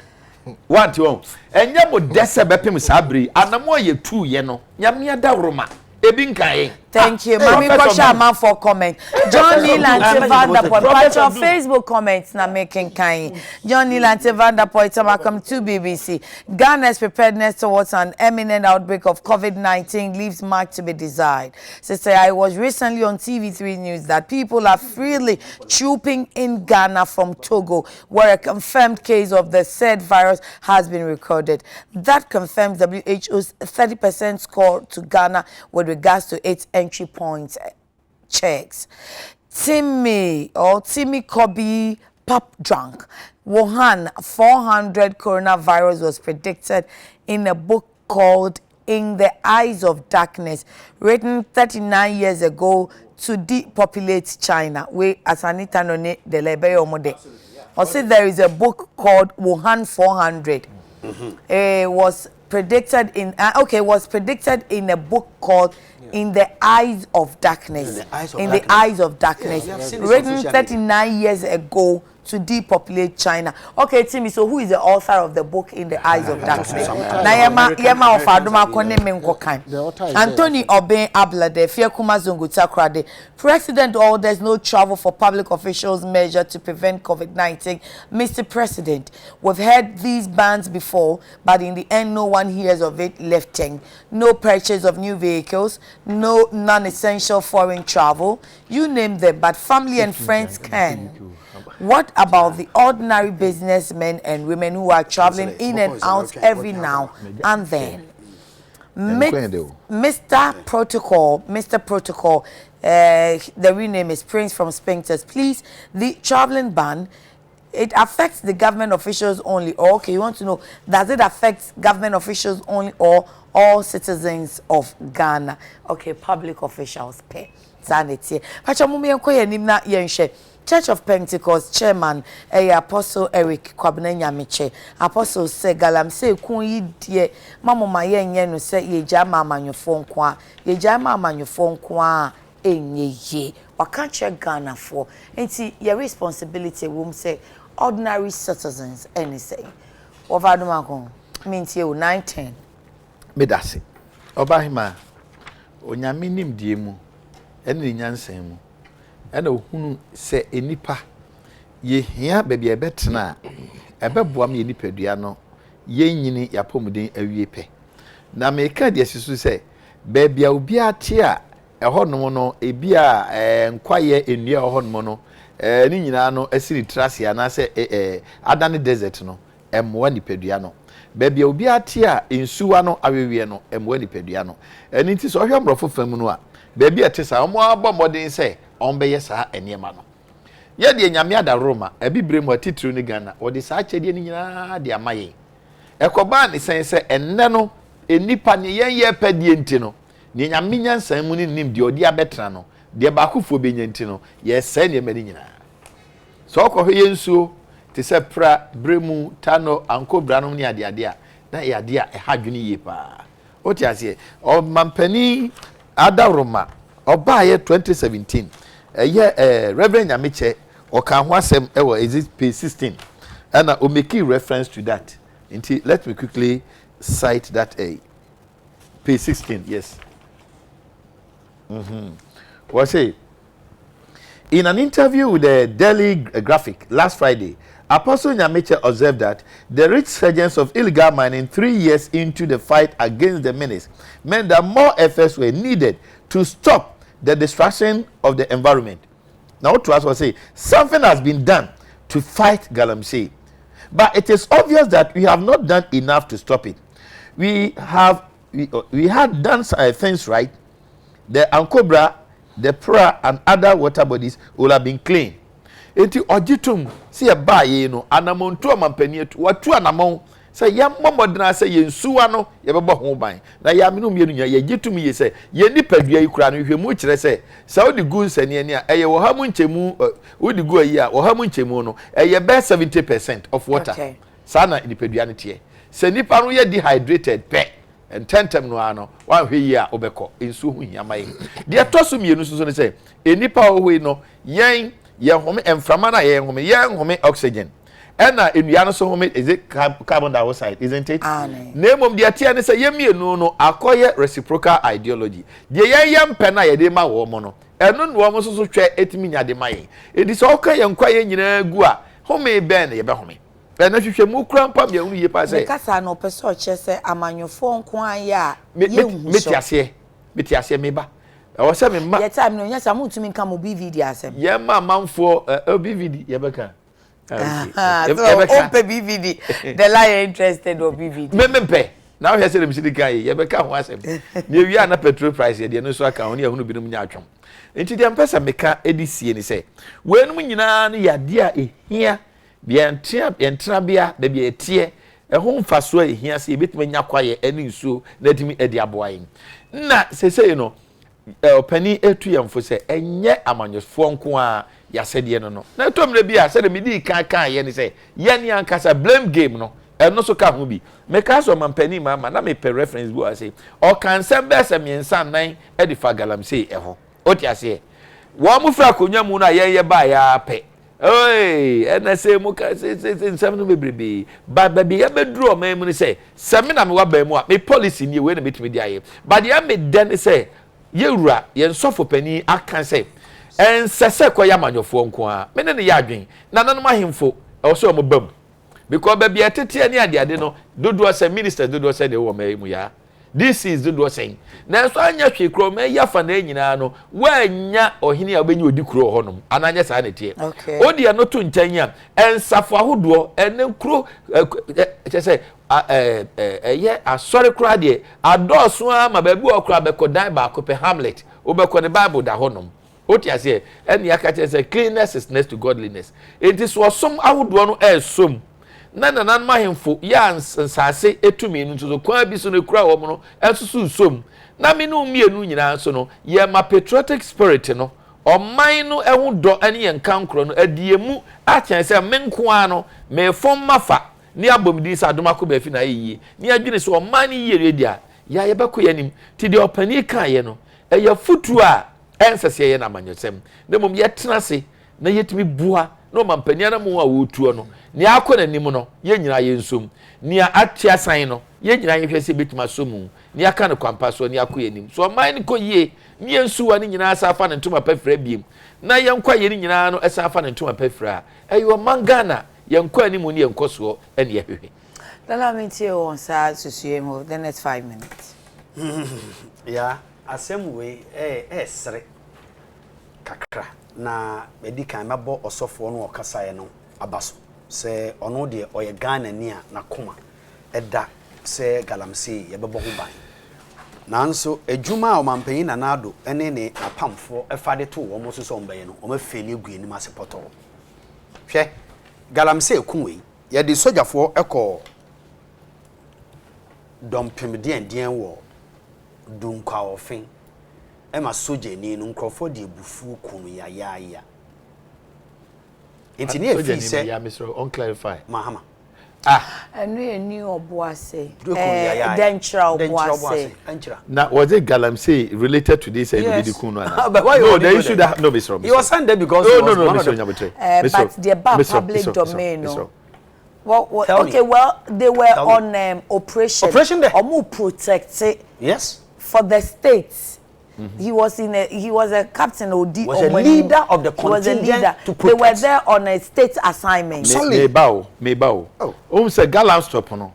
want to enye mo dese bepem sabri anamo ye 2 ye no nyame da roma ebi nkae. Thank you. Mami Kosha man for comment. John Neil and Van der Poel. But your Facebook comments na making kind. John Neil and Van der Poel welcome to BBC. Ghana's preparedness towards an imminent outbreak of COVID-19 leaves much to be desired. Sister, I was recently on TV3 News that people are freely trooping in Ghana from Togo, where a confirmed case of the said virus has been recorded. That confirms WHO's 30% score to Ghana with regards to its entry points checks. Timmy Kobe Pop Drunk. Wuhan 400 coronavirus was predicted in a book called In the Eyes of Darkness, written 39 years ago to depopulate China. We as Anita None de Liberia Mode. Or say there is a book called Wuhan 400. Was predicted in was predicted in a book called In the Eyes of Darkness. In the Eyes of Darkness. Written 39 years ago to depopulate China. Okay, Timmy, so who is the author of the book In the Eyes of Darkness? Na yema of Adoma Kone Menkokan. Anthony Oben Ablade, Fiakuma Zunguta. President orders no travel for public officials measure to prevent COVID-19. Mr. President, we've heard these bans before, but in the end, no one hears of it lifting. No purchase of new vehicles, no non-essential foreign travel. You name them, but family and friends can. What about the ordinary businessmen and women who are traveling in and out every now and then? Mr. Protocol, the real name is Prince from Spinkters. Please, the traveling ban, it affects the government officials only. Or, okay, you want to know, does it affect government officials only or all citizens of Ghana? Okay, public officials pay. Sanity. Church of Pentecost chairman Apostle Eric Kwabena Nyamiche. Apostle say galam say kun yi die mama ma yenye no say ye jama amanyofo nko a ye jama amanyofo nko a enye ye waka che Ghana for enti your responsibility wom say ordinary citizens any say over do makon mintie o 910 medase obahima onyame nimdie mu ene nyansan mu ena ohunu se enipa ye hia baabi ebetena ebeboam ye nipadua no ye nyini yapomuden awie pe na meka de asisu se baabi a obi ate a ehonom no ebi a nkwaye enua ehonom no ni nyina no asiri trasia na se adane desert no emwa nipadua no baabi a obi ate a ensuwa no awewie no emwa nipadua no eni nti so hwe mbrofo fam no a baabi ate sa omo abomodin se onbeye sa eniema no ye de nyame ada Roma abibre mu atitru ni Ghana odi sa chede ni nyina de amaye ekoba ni sense enne no enipa ne yenye padie nti no ni nyame nyansan mu ni nim de odi abetra no de baakofo benya nti no ye se ne mari nyina so okohwe yensuo te se pra bremu tano anko branom ni ade ade a na ye ade a ehadwene ye pa oti ase o mampani ada Roma oba ye 2017 Reverend Nyamiche oka ho asem ewo is page 16 and o make reference to that. Let me quickly cite that page 16. Yes. What say? In an interview with the Daily Graphic last Friday, Apostle Nyamiche observed that the resurgence of illegal mining 3 years into the fight against the menace meant that more efforts were needed to stop the destruction of the environment. Now, to us, will say something has been done to fight galamsey, but it is obvious that we have not done enough to stop it. We had done things right. The Ankobra, the Pra, and other water bodies will have been clean. Enti ojitum si e ba ye no anamontu amampani etu watu anamon say ya mmomodena say ye nsuwa no ye bebo ho ban na ya menu mienu nya ye gitum ye say ye nipadua ikura no hwemu kire say Saudi goods ene a eye wo ha mu nchemu odi go yi a wo ha mu nchemu no eye be 70% of water. Okay. Sana nipadua ne tie se nipa no ye dehydrated pe ententem no ano wan hwe yi a obekọ ensu hu hiamaye de toso mienu so ne say enipa ho we no yen ye home emframa na ye home oxygen ena enuano so home is it carbon dioxide, isn't it? Name the atia ne say yemienu no akoye reciprocal ideology. De yeyam pe na yede ma wo mo no. Eno no mo so so hwe etimi nya de mayen. Edi so oka ye nkwa ye nyina gu a home ben ye be home. Na hwehwe mu kura mpa bia unu ye pa say. Kasa no pese o che se amanyofo nko an ya meti ase meba. O se me ma. Ye time no nya sa mu tumi nka mo BVD asem. Ye ma manfo BVD ye beka. So open BVD. The lie interested or BVD. Mempe. Now he said me kan ye be ka ho asem. Na wi ana petrol price ye de no so aka ho ne ehunu bi no nya atwom. Enti de mpesa meka edisie ni say. We no nyina no yade a ehia bia entra bia da bia etie ehun mfaso a ehia se ebetime nya kwaye eni nsuo na timi edi aboayin. Na sese no opani etu yamfo se enye amanyofo nko a yasede no na tomre bia se de medi kan ye ni se ye ni ankasa blame game no eno so ka ho bi meka so mampani mama na me per reference bu ase o kan se be se miensa nan e di fa galamsey eho oti ase wo mu fra konwa mu na ye ba ya pe oi ena se mu ka se nsam no bebrebe ba bi ye bedru o man mu ni se se me na me wa ba mu a me policy ni we na betimi di aye but ye me den se ye wura ye nsofo pani akan se en sese kwa yamanyofo nko a me ne ya adwen na nanom ahemfo e so mo bam because baby atete ani ade no dodo say minister dodo say de wo mu ya this is dodo saying na so anya hwe kro me ya fa na nyina no wa nya ohini a benyi odi kro ho nom ananya sa na tie odi no to ntan ya ensafo ahodo ene kro say ye asori kro ade adoso ama baby okra be kodan ba ko pe Hamlet obekọ ne Bible da ho nom oti ase eni akache say cleanliness is next to godliness it is was some ahodo no som na mahemfo ya nsase etumi nu so kwa bi so ne kura wo no ensusu som na me no mienu nyina so no ye ma patriotic spirit no oman no ehu do ene ye nkankro no adiemu achen se menko ano me fom mafa ni abomdi sa domako ba fi na yiye ni adwene so oman ni yiye dia ya ye bako yanim ti de opani kan ye no eye futu a ensese ye na manyosem na mom ye tenase na yetimi bua no mampania na mo a wotuo no ni akọ nanim no ye nyina ye nsom ni atia san no ye nyina ye hwese betima somu ni aka ne kwampa so ni akọ yanim so man ni ko ye ni ensuwa ni nyina asafa ne ntoma pafra biem na ye nkwa ye ni nyina no asafa ne ntoma pafra ayo mangana ye nkwa ni mu ni enkoso ene ye hwehwe Lala mintie on sa susue mo the next 5 minutes ya asem we sere kakra na medikan mabo osofo no okasaye no abaso se ono de oye Ghana ni a na koma eda se galamsey ye bebo ho ban nanso ejuma o mampanyi na nado ene ne apamfo efade to wo mo so ombaye no o ma feli egu ni masepoto hwe galamsey kunwe ye de sojafo eko dompem den wo dunkwa ofin ema soje ni no nkrofo de bufu kunu ya intini e fi se ya Mr. on clarify mahama enu eni oboase denchra oboase now was it galamsey related to this everybody kunu no they issue that no Mr. he was sent there because no but the public domain no okay well they were on operation there omo protect yes for the states. He was a captain or was a leader of the contingent to protect. They were there on a state assignment. Mebao. Oh, say gallant stop no.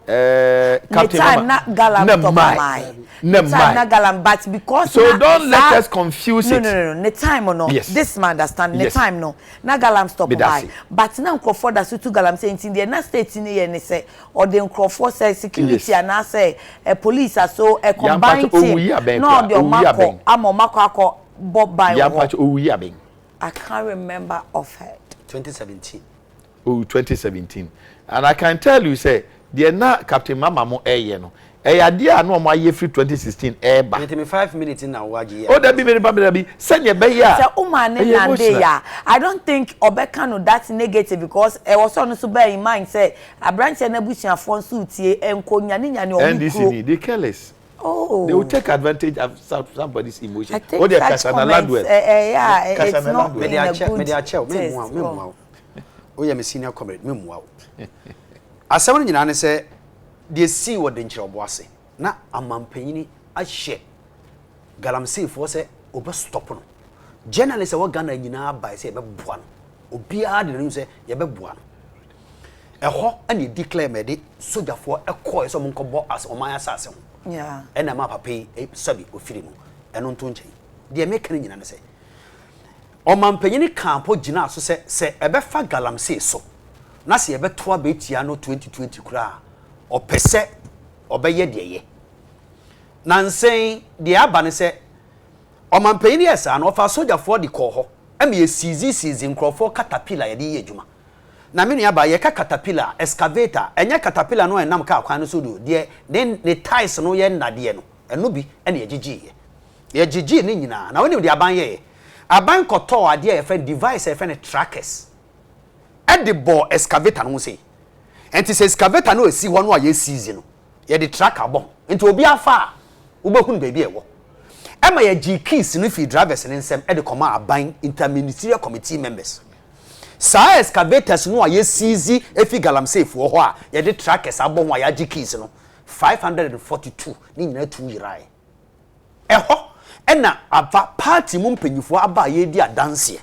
Captain Mama. Not gallant stop my. Not gallant, but because so don't let us confuse it. No. The time or no. Yes. This man understand. The time no. Not gallant stop my. But now Crawford that to gallant saying in the next state in the say or the Crawford say security and I say police are so a combined team. No, the Mako. I'm on Mako Bob by. I can't remember of her. 2017. Oh, 2017. And I can tell you say the na Captain Mama mo no. Idea no mo aye free 2016 ba 25 minutes na waji oh that be send be ya say o man na dey ya I don't think obeka no that negative because e was on so bear in mind say abranche na busuafo nso tie enkonya ni nya ne NDC they careless. Oh, they will take advantage of somebody's emotion. Oh, they are Kasana Landwell. Yeah, it's not me o ye me senior comrade me muwa asem no nyina ne se de si wo de nkyere oboase na amampanyini ahye galamsey fo se oba stop no journalist wo Ghana nyina ba se be boa no obi a de no se ye be boa no eho ane declare me de soldier fo ekọ so monko bo as oman asase ho yeah ena ma papa sabi ofiri mu eno nto nchen de me kan nyina ne se omampanyini kampo gina so se ebe fa galamsey so na se ebe to abetia no 2020 kura opese obeye de ye nansen de aba ne se omampanyini esa na ofa soldier fo de ko ho eme ye sizi nkrofo caterpillar ye de ye adwuma na me nua ba ye ka caterpillar excavator enya caterpillar no enam ka akwan no so do de ne ties no ye nnade no eno bi ene ye gigi ni nyina na woni de aban ye aban koto ade ye fa device ye fa ne trackers e de bo excavator no sei enti se excavator no esi ho no ye season no ye de tracker bon enti obi afa ubekun ba bi e wo ema ye gi keys no fi drivers ne nsem e de koma aban interministerial committee members sa excavators no aye sizi efi galamsey fo ho a ye de trackers abon wa ya gi keys no 542 ni nyina 2 yirai eho ena ava party mu mpanyifo aba ye di adanse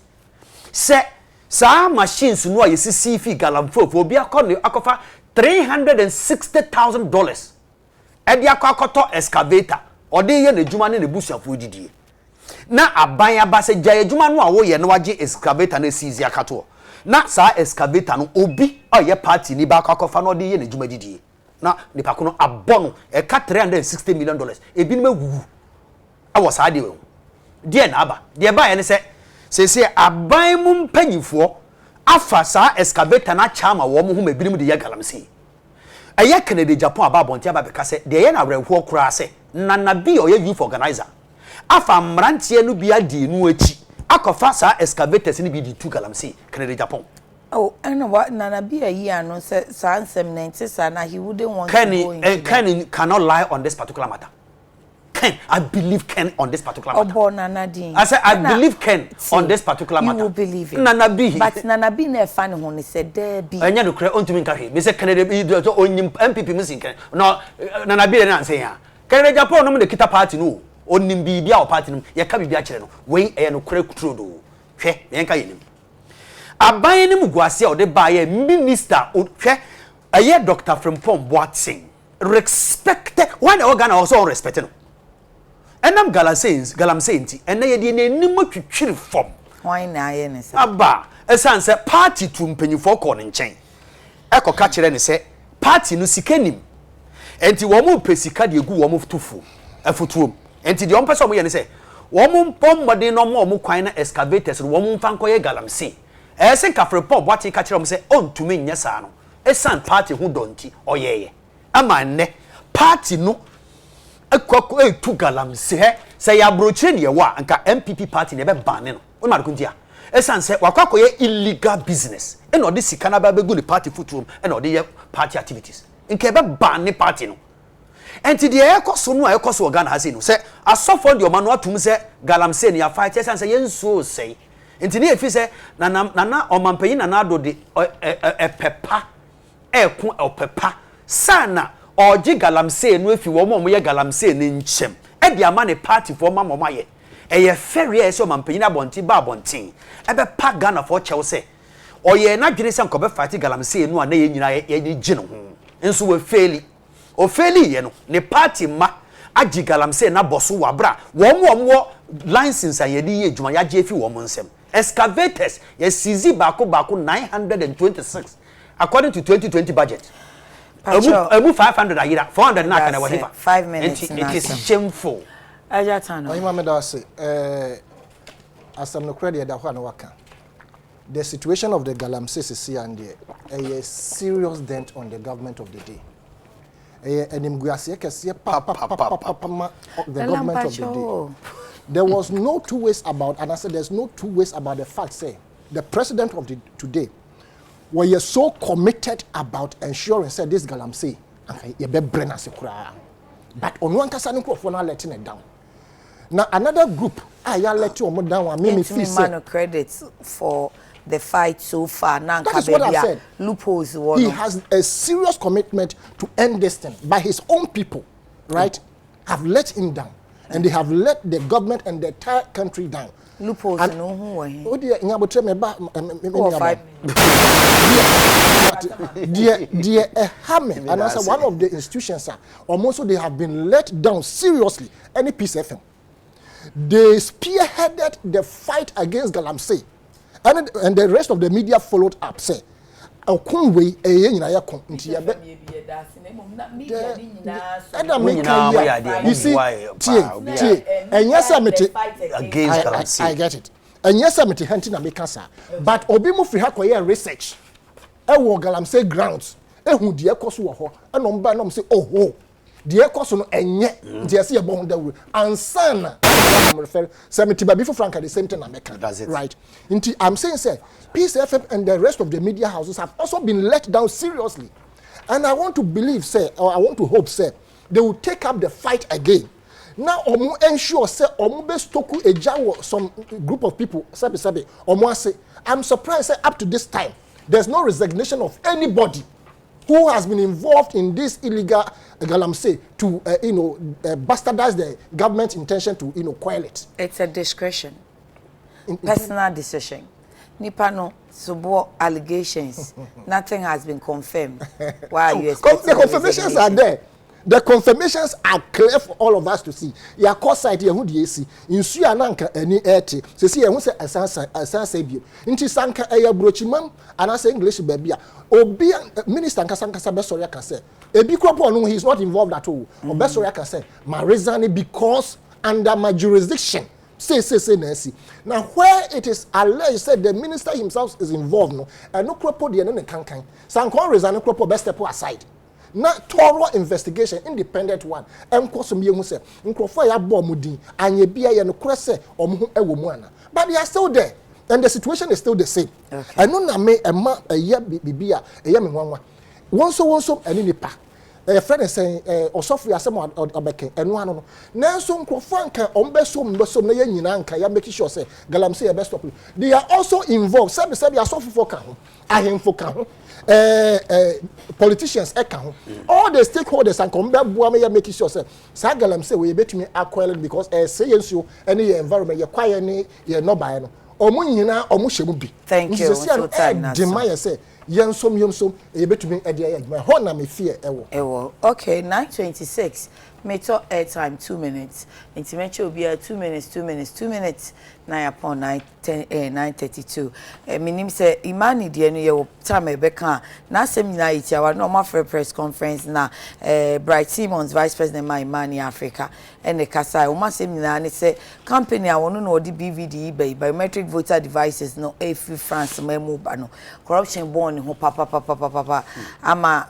se sa machines no aye sisi fi galamfo obi akofa $360,000 e di akoto excavator ode ye na djuma ne busuafo didie na aban aba se gya djuma no a wo ye na wage excavator na sizi akato na sa excavator no obi oye party ni ba akofa no ode ye na djuma didie na nipa ko no abono e ka $360 million ebi no mawu awo sa de we die na aba de ba ye ne se aban mu mpanyifo afa sa excavator na chama wo mo hu mabirim de ye galamsey eye Canada Japan aba bonti aba be ka se de ye na werehwo kura se nana bi oye youth organizer afa mrantie no bia di nu achi akofa sa excavators ni bi di 2 galamsey Canada Japan. Oh, and what nana bi ayi ano say sansem 90 sana he wouldn't want to go into Ken cannot lie on this particular matter. Ken, I believe Ken on this particular matter. Obo Nana Din. I said I believe Ken on this particular matter. You will believe it. Nana bi. But Nana bi na fan ho ne said there be. Anya no kre ontumi nka he. Me say Canada bi do onyim MPP mi sin Ken. No Nana bi na say ya. Canada Japan no me kita party no. Onim bi bia o party no. Ye ka bi bia kire no. We e no kre kutro do. Hwe, me nka yenim. Aban ni muguase o de ba ye minister hwe aye Dr. Frimpong Boateng. Respected. Why the organ also respected no. Enam galamsey nti ena ye de nanim atwitwiri fom Why na ye ne se aba esan se party to mpanyifo ko ne nchen ekoka kire ne se party no sikanim enti wo mu pesika de egu wo mu futufu afutuom enti de ompese mo ye ne se wo mu mpom modern no mo kwan na excavators wo mu mfa nkoye galamsey se kafre pop wati ka kire mo se ontumi nya sa no esan party hu donti oyeye ama ne party no ekoko etu galamsey se ya broche ne wa nka MPP party ne be banne no o ma kuntia esan se wakwakoye illegal business e no de sika na ba begu ni party futurum e no de ye party activities nke be banne party no enti de ekoso no ekoso Ghana ha sei no se asofo de o ma no atum se galamsey ne ya fight esan se yenso sei enti ne efi se na omampanyi na ado de pepa ekun opepa sana oji galamsey no efi wo mo ye galamsey ne nchem e dia ma ne party for ma mo ye eye ferry e so mampanyin abonti ba abontin e be pa Ghana for chew se oye na dwene se nkobe fight galamsey no na ye nyina ye gine ho enso we faili o faili ye no ne party ma agi galamsey na boso wa bra wo license an ye di ye dwuma ya je fi wo mo nsem excavators ye sizi bako 926 according to 2020 budget. Emu 500 a year, 400 na kana wahiva. 5 minutes. It is shameful. Ajatano. Oyima me da say asam no credit da ho na waka. The situation of the galamsey is and a serious dent on the government of the day. Enimguase kese pa the government of the day. There was no two ways about, and I said there's no two ways about the fact say the president of the today were you so committed about ensuring say this galamsey and you be brain as a but on one case no for not letting it down. Now another group I let you down and me feel say credits for the fight so far. That is what I said. Loopholes. He has a serious commitment to end this thing. By his own people, right, have let him down. And they have let the government and the entire country down. Loopholes no who are oh dear, Nyabotre me ba dear and as one of the institutions almost they have been let down seriously. Any peace FM. They spearheaded the fight against Galamsey. And the rest of the media followed up. Say, Okunwe you see, and yes, I get it. And yes, I'm hunting a Mikasa. But Obimu Frihakoya research. I will Galamsey grounds. Who dear Kosu and Ombanum say, oh, dear Kosu and yet, dear see a bond that will answer. I'm referring to before Frank at the same time. That's it. Right. I'm saying, say, Peace FM and the rest of the media houses have also been let down seriously. And I want to believe, say, or I want to hope, say, they will take up the fight again. Now, omu ensure, say, omu best toku ejawo some group of people, sabi, omu say, I'm surprised, say, up to this time, there's no resignation of anybody who has been involved in this illegal Galamsey to, bastardize the government's intention to, quell it. It's a discretion, personal decision. Nipano, subo allegations. Nothing has been confirmed. Why are you expecting? The confirmations are there. The confirmations are clear for all of us to see. Ya course site ye hu de esi. Insu ananka ani ete. Se se ye hu se asansa bio. Nti sanka eya brochimam anasa English baby a. Obi minister sanka be sorry aka say. Ebi kropo no he is not involved at all. Obe sorry aka say. Ma reason because under my jurisdiction. Say Nancy. Now where it is alleged said the minister himself is involved no and no kropo de no kankan. Sanko reason no kropo best step aside. Na thorough investigation, independent one. Enkosom ye hu se nkrofo ya bo mudin anye bia ye no krese omo ewo mu ana. But they are still there and the situation is still the same. Okay. Eno na me ema eya bibia eya me nwanwa. Wonso eni nipa. Friend is saying osofu asem obeke eno ano no. Nanso nkrofo anka ombesom na ye nyina anka ya make sure say Galamsey ye best stop. They are also involved. Sabi asofu for kan ho, ahemfo kan ho. Politicians all the stakeholders and come back making sure say Galamsey we betumi acquire because say you any environment you quiet ni you no buy no omu nyina omu shemu bi. Thank you so time demand say yensom e betumi e dey adwuma ho na me fear ewo. Okay, 9:26 me talk airtime 2 minutes intimeche obi 2 minutes na upon 9:32 minim say imani de no ye time ebeka na asem nyina itiawa no ma for press conference na Bright Simmons vice president my Imani Africa and the kasai o ma asem nyina ne say company a wono no odi BVD biometric voter devices no free France memo ba no corruption born ho papa ama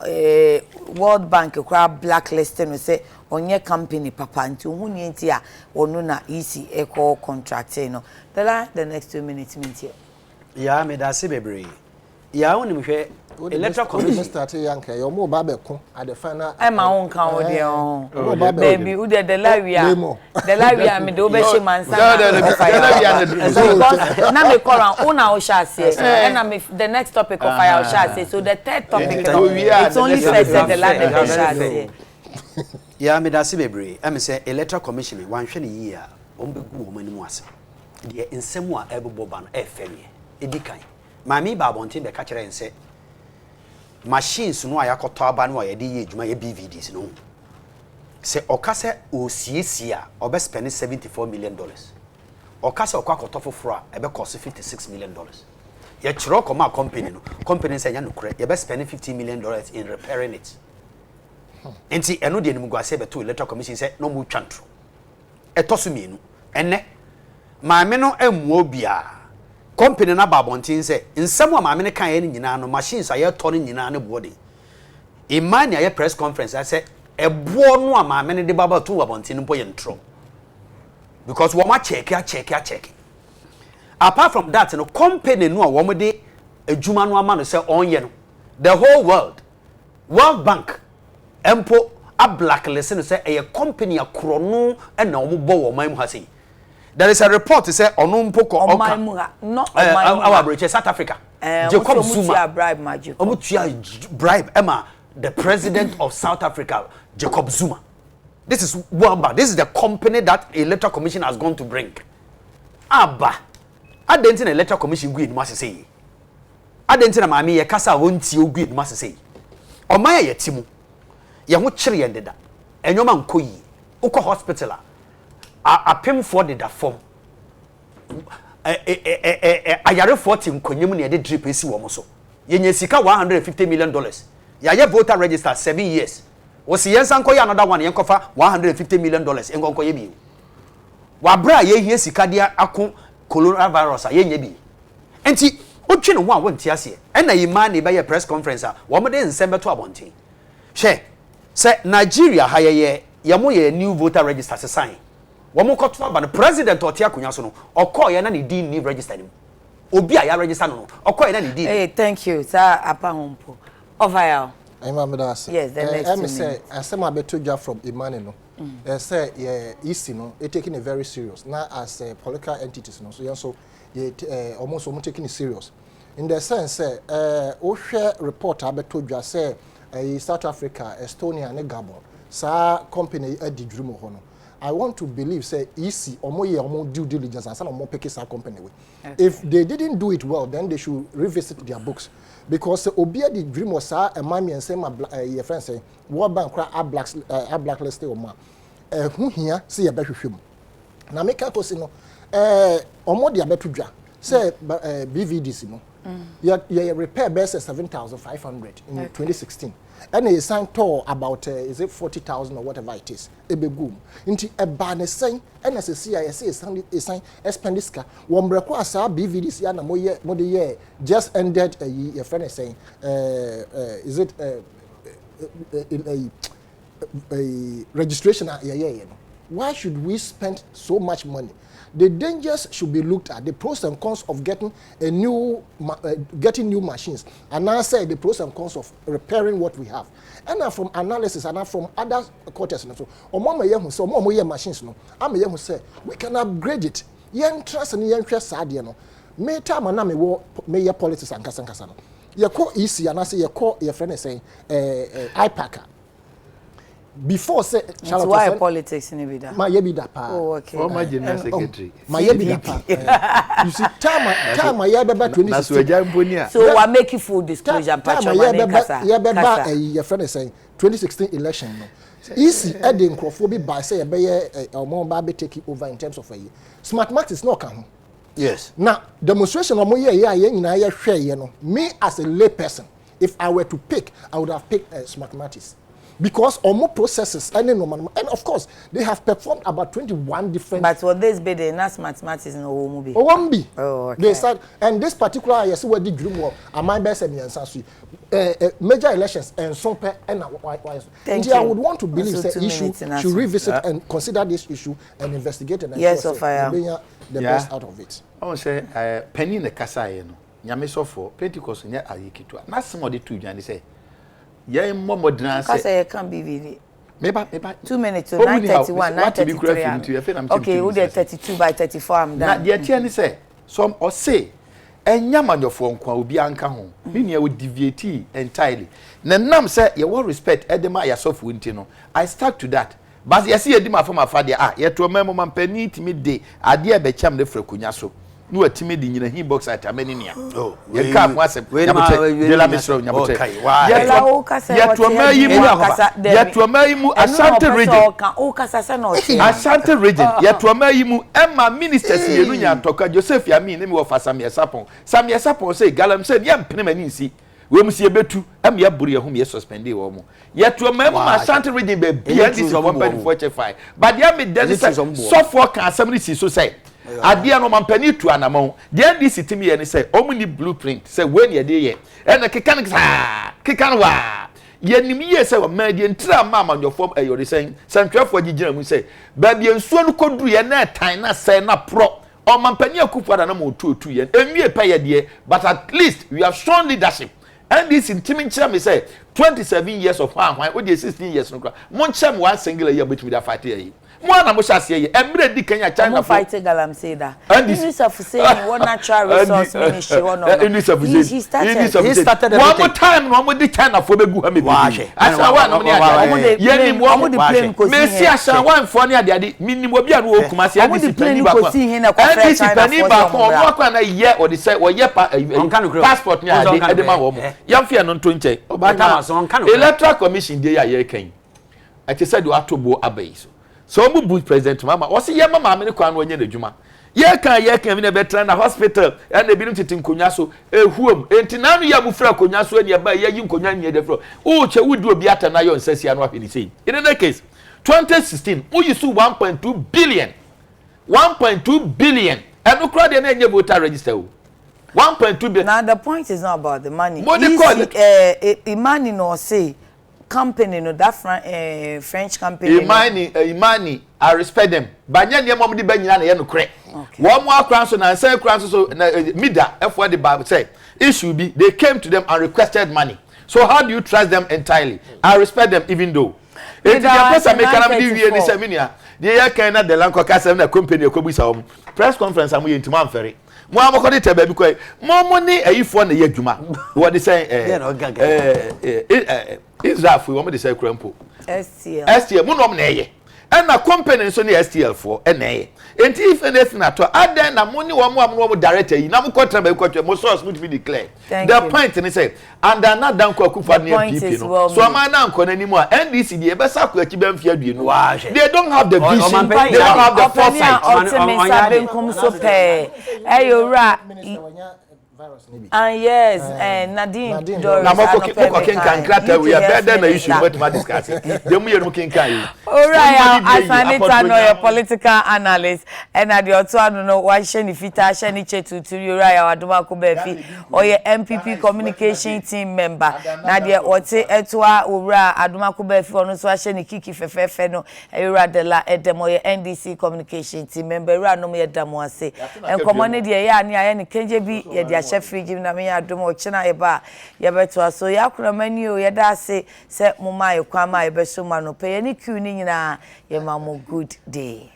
World Bank kra blacklisting no say onye company papa nti hu ni enti a onu na easy eco contracting no the next 2 minutes minute ya me da se bebre ya woni me hwe electoral commission start yanka yo mo ba be ko at the final e ma won kan o de on baby u de lawia me de obeshi mansa na me call am una o sha say and na me the next topic of fire o sha say so the third topic it's only first and the last sha say ya me da se bebre am say electoral commission wan hwe ne yi a ombegu wo mani mu ase de ensemu a ebebo ba no efewe edikan mami ba bontin be ka kire ense machines no ayakoto aba no ye de ye adwuma ye BVDs no se okase osiesie a obe spend $74 million okase okwakoto foforo a ebe cost $56 million ye chiro koma company say nya no kure ye be spend $50 million in repairing it enti eno de nimu guase be to electoral commission say no mu twantro etoso mienu enne maame no emuo bia company na babontin say nsem a maame ne kan ye nyina no machines aye to ne nyina ne boode Imani aye press conference I say ebo no a maame ne de baba to babontin mpo ye ntro because wo ma check apart from that no company no a wo mo de adwuma no ama no say onye no the whole World Bank empo a blacklist no say a company akro no e na wo bo wo man mu ha sei there is a report to say onum poko oka no our bridge South Africa Jacob Zuma bribe Emma the president of South Africa Jacob Zuma. This is Wamba. This is the company that electoral commission has gone to bring. Abba adentin electoral commission gui no say adentin na maami ye kasa wonti ogui no say oman ye timu ye ho kire ye deda enyoma nkoyi ukọ hospital apem for the form ayare 40 nkonyem na ye de drip esi wo mo so ye nya sika $150 million ya ye voter register 7 years wosi yensa nkoyi another one ye nkofa $150 million enkonko ye bi wa bra ye hie sika dia akon coronavirus ye nya bi enti otwe no ho a wonti ase e na yima na be ye press conference a wo mo de nsembe to abonten she se Nigeria ha ye mo ye new voter register se sign wo mo koto aba no president ote akonya so no okọ ye na ne din new register ni obi a ya register no okọ ye na ne din. Hey, thank you sir apa hompo ovaya. Yes, the next I say I say my better from Imani no. Say yeah easy no it taking it very serious now as political entities no so almost taking it serious in the sense o share report abetodwa say South Africa, Estonia and Gabon sa company edi dream ho no. I want to believe say easy omo due diligence and some omo pick sa company with. Okay. If they didn't do it well, then they should revisit their books because obia the dream was a mami and say my your friend say World Bank a blacklist o ma who here see ya behwehwem na make up say no omo dia betodwa say BVDC no your repair base 7,500 in 2016 and he signed to about is it 40,000 or whatever it is ebegum into a ban sign and as a CISA is sign expenditure one breko asa BVDC and mo the year just ended your friend is saying is it a registration why should we spend so much money? The dangers should be looked at, the pros and cons of getting a new getting new machines, and now say the pros and cons of repairing what we have. And now from analysis and now from other quarters, so so machines no, I'm say we can upgrade it. Yen trust and yen trust sadia no. Me time na me wo me ye politics and kasa no. Ye call easy and I say ye call your friend is saying iPacker. Before say Charlotte why politics in Ebida? My Ebida pa. Oh, okay. Former general secretary. My Ebida pa. You see, time my Ebeba 2016. So what make you full disclosure? Time my Ebeba, your friend is saying 2016 election. No. Easy adding Crawford by say a more baby taking over in terms of a year. Smart math is not come. Yes. Now demonstration of my share. Me as a lay person, if I were to pick, I would have picked smart maths. Because more processes and of course they have performed about 21 different. But for this be the last mathematics in a movie. Oh, one be. Oh, okay. They start and this particular yes where the dream war am my best and major elections and some and I would want to believe the issue should revisit and consider this issue and investigate and yes, of the best out of it. I want to say penny in the casa no. Nyame so for Pentecost nya ayekitwa. Na somebody to Johnny say yeah, Momo Dran say can't be really. Maybe 2 minutes to 9:31, 9:33. Okay, who dey 32 by 34 I'm done. Na dey say some or say enyamanofo nkwa obi anka ho. Me ne we deviate entirely. Na nam say ye will respect edema yasof wunti no. I stuck to that. But you see edema from afade ye to memo mampani timi de ade e be cham de frekunya so. No timid in the box at a many near. Oh, you can't was a way de la mission. Yet to a Mayimu Asante region. Asante region. Yet to a Mayimu Emma ministers in Yunya Toka Joseph Yamin of Samia Sapon. Samia Sapon say Galam said Yam Penemanisi. We must see a betu, and ya bury whom you suspended or yet to a member Asante region be beyond this 1.45. But Yami does software can somebody see so say. Adia no mampani to anamon the this timi and say omni blueprint say when ye dey and the kikan wa ye nim ye say ma die ntra mama your form e you saying santwafo gigina mu say ba bia nsuo no koduru ye na tan na say na pro o mampani akufa na mo tu ye enwie pa ye de but at least we have shown leadership and this timi nchira me say 27 years of one we dey 16 years no kra mo ncham one single year between that fight here mo na mo hyase ye emre di Kenya China for fight galam say that Minister of saying what natural resource ministry one he started one more time no mo di China for begu ha me bi asa wa no ne ade ye ni mo di plane ko Messi asa one for ne ade minimum obi a no okuma se ade si pani ba ko ade si pani ba ko mo akwa na ye o de say o ye passport ni ade ma wo mo yam fia no nto nche electoral commission dey ya ye kan ati said you atobo abai so mu bu president mama o se ye mama me ne kwa no onye na dwuma ye kan me ne betra na hospital e na binim titi nkonya so ehuom enti na no ya bu fra konya so ne ba ye yi nkonya ne de fro o che wudi obi ata na yo nsasia no ahwe ni sei in the case 2016 we used 1.2 billion and no crowd na enye voter register 1.2 billion. Now the point is not about the money. Imani no say company no that French company. Imani, I respect them. But nye mom di banyina na ye no kre. One more crown na say crown so mida for the Bible say issue be they came to them and requested money. So how do you trust them entirely? I respect them even though. It person make am di wie ni seminar. They ya kan na the lanko kasem na company ekobisa press conference amu yentima amfere. Mo amokode te ba bi ko mo ni ayifo na ye adwuma wo de say Israel fu wo mo de say krampo STL mo no na eye and na company so na STL for na eye enti if anything at all adan na mo ni wo mo director yi na mo kontra ba ko mo source mo to be declare the point ni say and na dan ko akufa na PP no so am na nko na nimu a NDC de e be sa ko akiba mfia duenu they don't have the vision they don't have the foresight yes, and Nadine Doris. Na mo ko kan krata we are better na issue but ma discuss. Dem ye no kin kan yi. Alright, Asanita no your political analyst and na the oto anu no wa hye ni fita hye ni chetu Uriah Waduma ko ba fi o ye MPP communication team member na de ote etwa Uriah Aduma ko ba fi onu so hye ni kiki fefefe no Uriah de la edemo ye NDC communication team member Uriah no ye damo ase enkomo ne de ye ani aye ni kenje bi ye de free na me adom o chena eba ye beto so yakura mani o ye da se mo mai kwa mai be so ma no pe ye ni ku ni nyina ye ma mo good day.